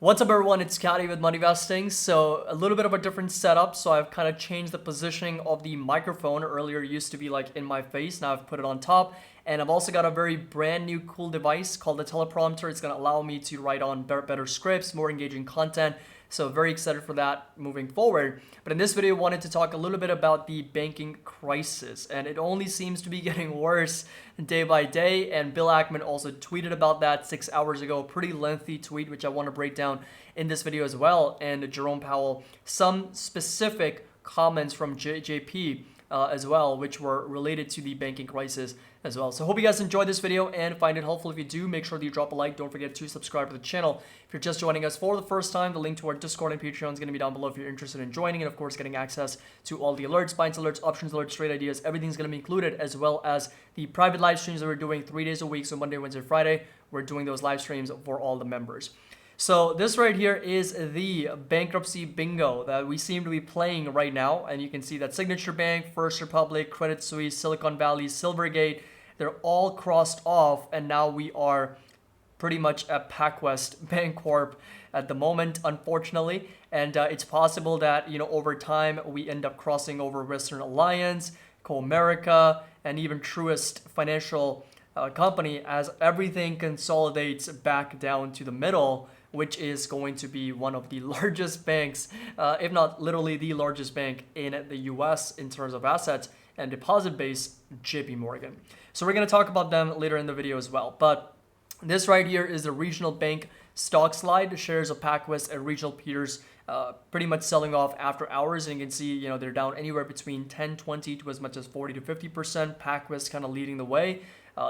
What's up everyone, it's Caddy with Money Vesting. So a little bit of a different setup. So I've kind of changed the positioning of the microphone. Earlier it used to be like in my face, now I've put it on top. And I've also got a very brand new cool device called the teleprompter. It's going to allow me to write on better scripts, more engaging content. So very excited for that moving forward. But in this video, I wanted to talk a little bit about the banking crisis. And it only seems to be getting worse day by day. And Bill Ackman also tweeted about that 6 hours ago. Pretty lengthy tweet, which I want to break down in this video as well. And Jerome Powell, some specific comments from JP as well, which were related to the banking crisis as well. So hope you guys enjoyed this video and find it helpful. If you do, make sure that you drop a like. Don't forget to subscribe to the channel. If you're just joining us for the first time, the link to our Discord and Patreon is going to be down below if you're interested in joining, and of course getting access to all the alerts, binds alerts, options alerts, trade ideas. Everything's going to be included, as well as the private live streams that we're doing 3 days a week. So Monday, Wednesday, Friday, we're doing those live streams for all the members. So this right here is the bankruptcy bingo that we seem to be playing right now. And you can see that Signature Bank, First Republic, Credit Suisse, Silicon Valley, Silvergate, they're all crossed off. And now we are pretty much at PacWest Bancorp at the moment, unfortunately. And it's possible that, over time we end up crossing over Western Alliance, Comerica, and even Truist Financial Company as everything consolidates back down to the middle, which is going to be one of the largest banks, if not literally the largest bank in the US in terms of assets and deposit base, JP Morgan. So we're going to talk about them later in the video as well. But this right here is the regional bank stock slide. The shares of PacWest and regional peers pretty much selling off after hours. And you can see, they're down anywhere between 10, 20 to as much as 40 to 50%. PacWest kind of leading the way.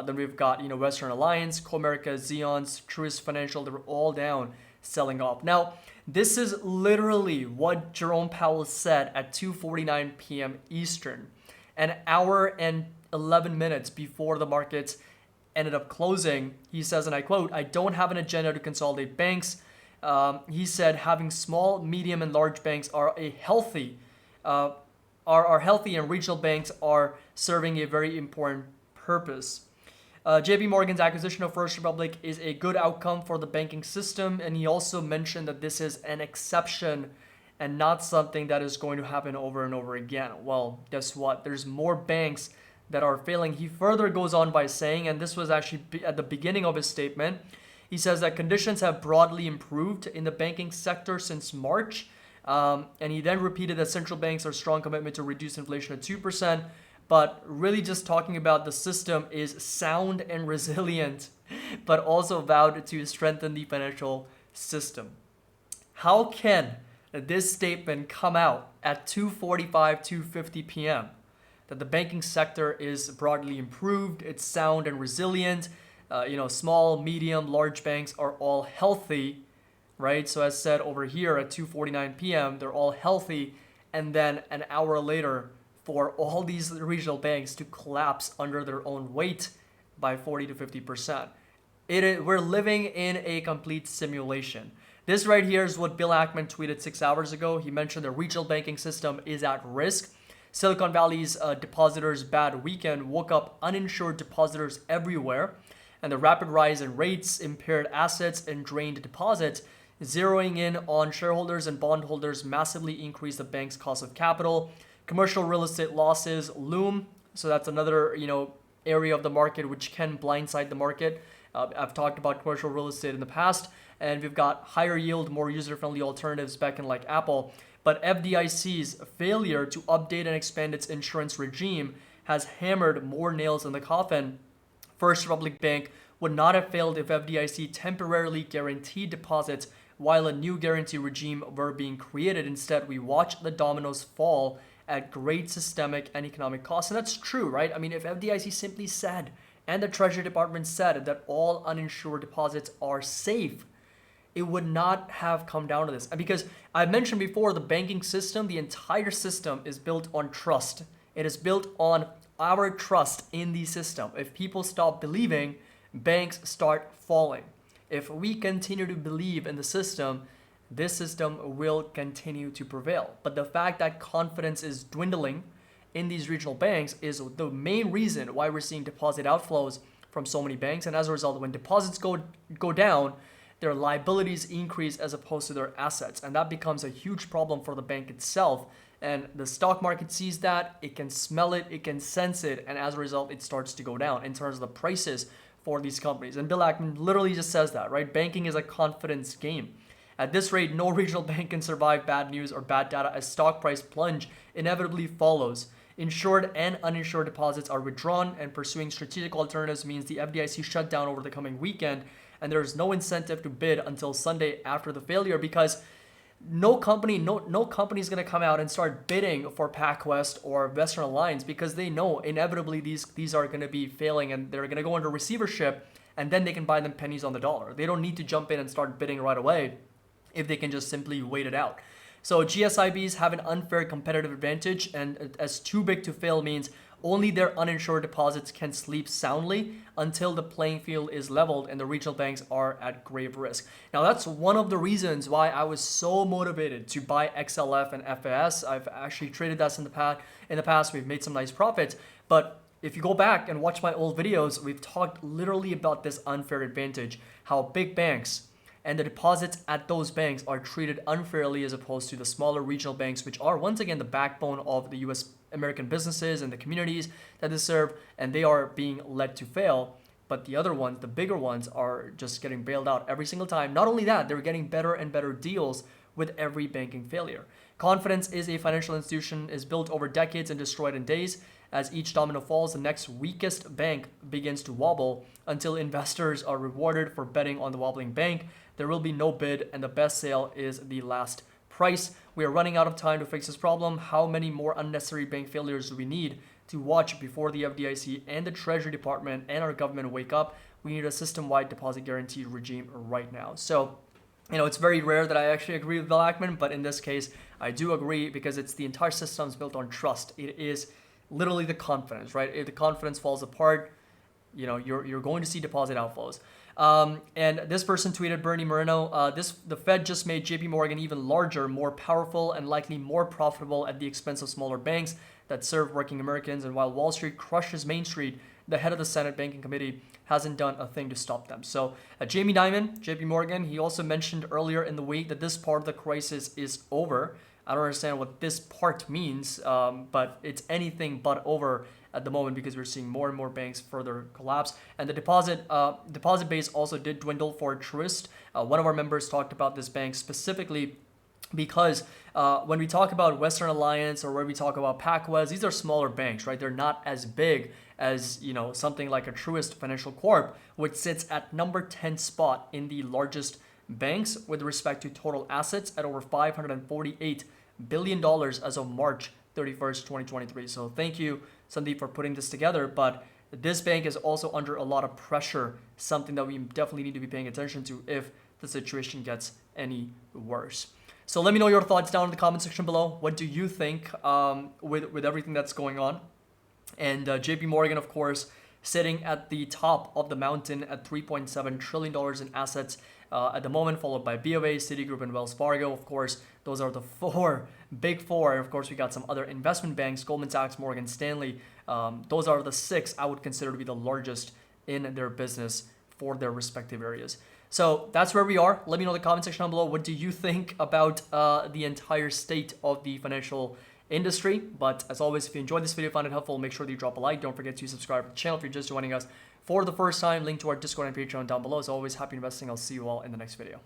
Then we've got, Western Alliance, Comerica, Xeons, Truist Financial. They're all down, selling off. Now, this is literally what Jerome Powell said at 2:49 p.m. Eastern, an hour and 11 minutes before the markets ended up closing. He says, and I quote, "I don't have an agenda to consolidate banks." He said, "Having small, medium, and large banks are healthy, and regional banks are serving a very important purpose." JP Morgan's acquisition of First Republic is a good outcome for the banking system, and he also mentioned that this is an exception and not something that is going to happen over and over again. Well, guess what? There's more banks that are failing. He further goes on by saying, and this was actually at the beginning of his statement, he says that conditions have broadly improved in the banking sector since March, and he then repeated that central banks are strong commitment to reduce inflation at 2%. But really just talking about the system is sound and resilient, but also vowed to strengthen the financial system. How can this statement come out at 2:45, 2:50 p.m.? That the banking sector is broadly improved, it's sound and resilient, small, medium, large banks are all healthy, right? So as said over here at 2:49 p.m., they're all healthy, and then an hour later, for all these regional banks to collapse under their own weight by 40 to 50%. We're living in a complete simulation. This right here is what Bill Ackman tweeted 6 hours ago. He mentioned the regional banking system is at risk. Silicon Valley's depositors' bad weekend woke up uninsured depositors everywhere, and the rapid rise in rates, impaired assets, and drained deposits, zeroing in on shareholders and bondholders, massively increased the bank's cost of capital. Commercial real estate losses loom. So that's another, area of the market which can blindside the market. I've talked about commercial real estate in the past, and we've got higher yield, more user-friendly alternatives back in like Apple. But FDIC's failure to update and expand its insurance regime has hammered more nails in the coffin. First Republic Bank would not have failed if FDIC temporarily guaranteed deposits while a new guarantee regime were being created. Instead, we watched the dominoes fall at great systemic and economic costs. And that's true, right? I mean, if FDIC simply said, and the Treasury Department said, that all uninsured deposits are safe, it would not have come down to this. And because I mentioned before, the banking system, the entire system is built on trust. It is built on our trust in the system. If people stop believing, banks start falling. If we continue to believe in the system, this system will continue to prevail. But the fact that confidence is dwindling in these regional banks is the main reason why we're seeing deposit outflows from so many banks. And as a result, when deposits go down, their liabilities increase as opposed to their assets. And that becomes a huge problem for the bank itself. And the stock market sees that, it can smell it, it can sense it, and as a result, it starts to go down in terms of the prices for these companies. And Bill Ackman literally just says that, right? Banking is a confidence game. At this rate, no regional bank can survive bad news or bad data as stock price plunge inevitably follows. Insured and uninsured deposits are withdrawn, and pursuing strategic alternatives means the FDIC shut down over the coming weekend, and there is no incentive to bid until Sunday after the failure because no company is going to come out and start bidding for PacWest or Western Alliance because they know inevitably these are going to be failing and they're going to go under receivership, and then they can buy them pennies on the dollar. They don't need to jump in and start bidding right away if they can just simply wait it out. So GSIBs have an unfair competitive advantage, and as too big to fail means only their uninsured deposits can sleep soundly until the playing field is leveled and the regional banks are at grave risk. Now, that's one of the reasons why I was so motivated to buy XLF and FAS. I've actually traded that in the past. We've made some nice profits. But if you go back and watch my old videos, we've talked literally about this unfair advantage, how big banks and the deposits at those banks are treated unfairly as opposed to the smaller regional banks, which are once again the backbone of the US American businesses and the communities that they serve, and they are being led to fail. But the other ones, the bigger ones, are just getting bailed out every single time. Not only that, they're getting better and better deals with every banking failure. Confidence is a financial institution is built over decades and destroyed in days. As each domino falls, the next weakest bank begins to wobble until investors are rewarded for betting on the wobbling bank. There will be no bid, and the best sale is the last price. We are running out of time to fix this problem. How many more unnecessary bank failures do we need to watch before the FDIC and the Treasury Department and our government wake up? We need a system-wide deposit guarantee regime right now. So, it's very rare that I actually agree with Bill Ackman, but in this case, I do agree because it's the entire system is built on trust. It is literally the confidence, right? If the confidence falls apart, you're going to see deposit outflows. And this person tweeted, Bernie Moreno, the Fed just made JP Morgan even larger, more powerful, and likely more profitable at the expense of smaller banks that serve working Americans. And while Wall Street crushes Main Street, the head of the Senate Banking Committee hasn't done a thing to stop them. So Jamie Dimon, JP Morgan, he also mentioned earlier in the week that this part of the crisis is over. I don't understand what this part means, but it's anything but over at the moment because we're seeing more and more banks further collapse. And the deposit base also did dwindle for Truist. One of our members talked about this bank specifically because when we talk about Western Alliance or when we talk about PacWest, these are smaller banks, right? They're not as big as something like a Truist Financial Corp, which sits at number 10 spot in the largest banks with respect to total assets at over $548 billion as of March 31st, 2023. So thank you, Sandeep, for putting this together. But this bank is also under a lot of pressure, something that we definitely need to be paying attention to if the situation gets any worse. So let me know your thoughts down in the comment section below. What do you think with everything that's going on? And JP Morgan, of course, sitting at the top of the mountain at $3.7 trillion in assets at the moment, followed by BofA, Citigroup, and Wells Fargo. Of course, those are the big four. And of course, we got some other investment banks, Goldman Sachs, Morgan Stanley. Those are the six I would consider to be the largest in their business for their respective areas. So that's where we are. Let me know in the comment section down below. What do you think about the entire state of the financial industry? But as always, if you enjoyed this video, found it helpful, make sure that you drop a like. Don't forget to subscribe to the channel if you're just joining us for the first time. Link to our Discord and Patreon down below. As always, happy investing. I'll see you all in the next video.